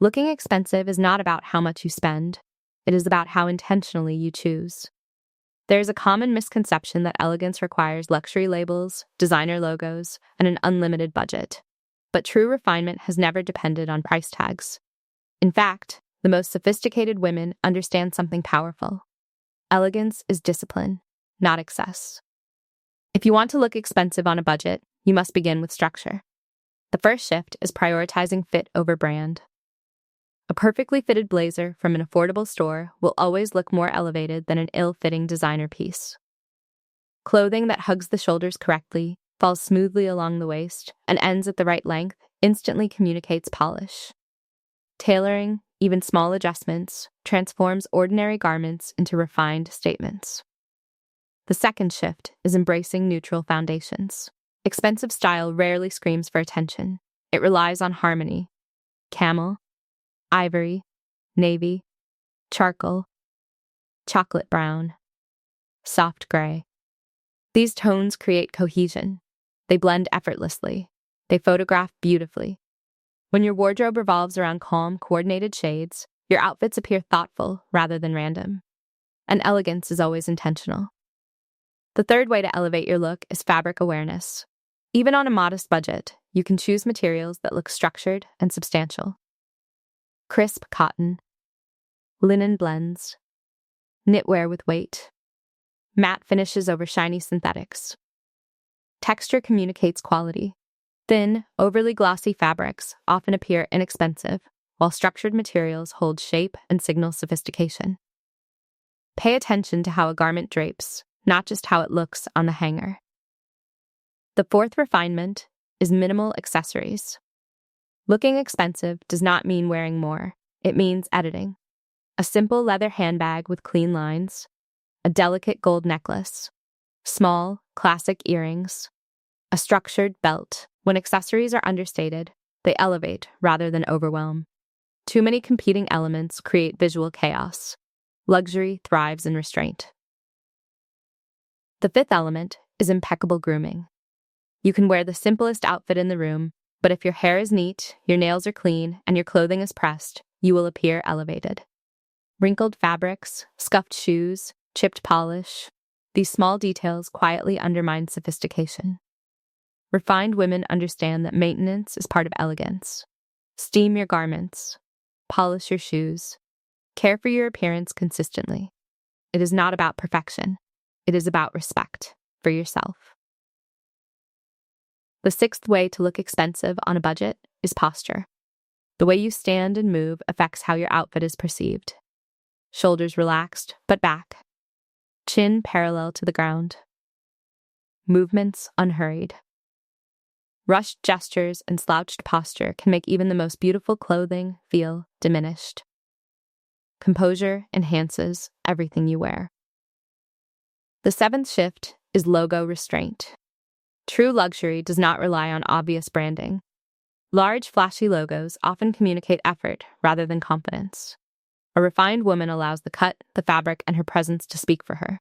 Looking expensive is not about how much you spend. It is about how intentionally you choose. There is a common misconception that elegance requires luxury labels, designer logos, and an unlimited budget. But true refinement has never depended on price tags. In fact, the most sophisticated women understand something powerful. Elegance is discipline, not excess. If you want to look expensive on a budget, you must begin with structure. The first shift is prioritizing fit over brand. A perfectly fitted blazer from an affordable store will always look more elevated than an ill-fitting designer piece. Clothing that hugs the shoulders correctly, falls smoothly along the waist, and ends at the right length instantly communicates polish. Tailoring, even small adjustments, transforms ordinary garments into refined statements. The second shift is embracing neutral foundations. Expensive style rarely screams for attention. It relies on harmony. Camel, ivory, navy, charcoal, chocolate brown, soft gray. These tones create cohesion. They blend effortlessly. They photograph beautifully. When your wardrobe revolves around calm, coordinated shades, your outfits appear thoughtful rather than random. And elegance is always intentional. The third way to elevate your look is fabric awareness. Even on a modest budget, you can choose materials that look structured and substantial. Crisp cotton, linen blends, knitwear with weight, matte finishes over shiny synthetics. Texture communicates quality. Thin, overly glossy fabrics often appear inexpensive, while structured materials hold shape and signal sophistication. Pay attention to how a garment drapes, not just how it looks on the hanger. The fourth refinement is minimal accessories. Looking expensive does not mean wearing more. It means editing. A simple leather handbag with clean lines, a delicate gold necklace, small, classic earrings, a structured belt. When accessories are understated, they elevate rather than overwhelm. Too many competing elements create visual chaos. Luxury thrives in restraint. The fifth element is impeccable grooming. You can wear the simplest outfit in the room, but if your hair is neat, your nails are clean, and your clothing is pressed, you will appear elevated. Wrinkled fabrics, scuffed shoes, chipped polish, these small details quietly undermine sophistication. Refined women understand that maintenance is part of elegance. Steam your garments, polish your shoes, care for your appearance consistently. It is not about perfection. It is about respect for yourself. The sixth way to look expensive on a budget is posture. The way you stand and move affects how your outfit is perceived. Shoulders relaxed, but back. Chin parallel to the ground. Movements unhurried. Rushed gestures and slouched posture can make even the most beautiful clothing feel diminished. Composure enhances everything you wear. The seventh shift is logo restraint. True luxury does not rely on obvious branding. Large, flashy logos often communicate effort rather than confidence. A refined woman allows the cut, the fabric, and her presence to speak for her.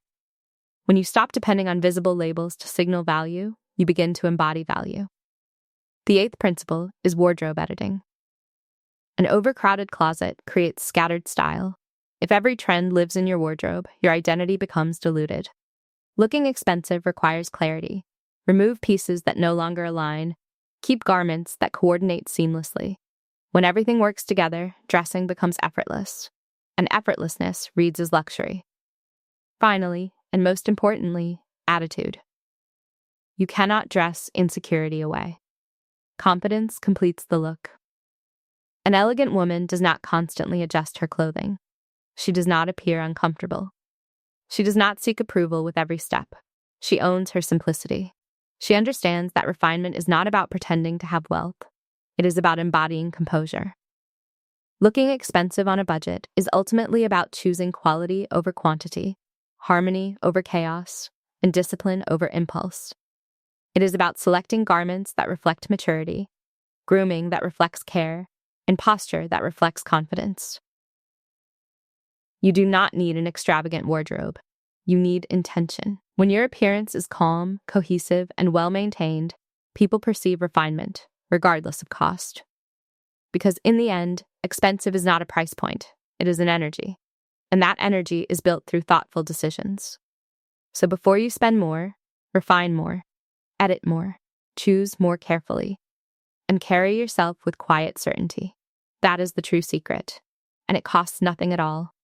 When you stop depending on visible labels to signal value, you begin to embody value. The eighth principle is wardrobe editing. An overcrowded closet creates scattered style. If every trend lives in your wardrobe, your identity becomes diluted. Looking expensive requires clarity. Remove pieces that no longer align. Keep garments that coordinate seamlessly. When everything works together, dressing becomes effortless. And effortlessness reads as luxury. Finally, and most importantly, attitude. You cannot dress insecurity away. Confidence completes the look. An elegant woman does not constantly adjust her clothing. She does not appear uncomfortable. She does not seek approval with every step. She owns her simplicity. She understands that refinement is not about pretending to have wealth. It is about embodying composure. Looking expensive on a budget is ultimately about choosing quality over quantity, harmony over chaos, and discipline over impulse. It is about selecting garments that reflect maturity, grooming that reflects care, and posture that reflects confidence. You do not need an extravagant wardrobe. You need intention. When your appearance is calm, cohesive, and well-maintained, people perceive refinement, regardless of cost. Because in the end, Expensive is not a price point, it is an energy. And that energy is built through thoughtful decisions. So before you spend more, refine more, edit more, choose more carefully, and carry yourself with quiet certainty. That is the true secret. And it costs nothing at all.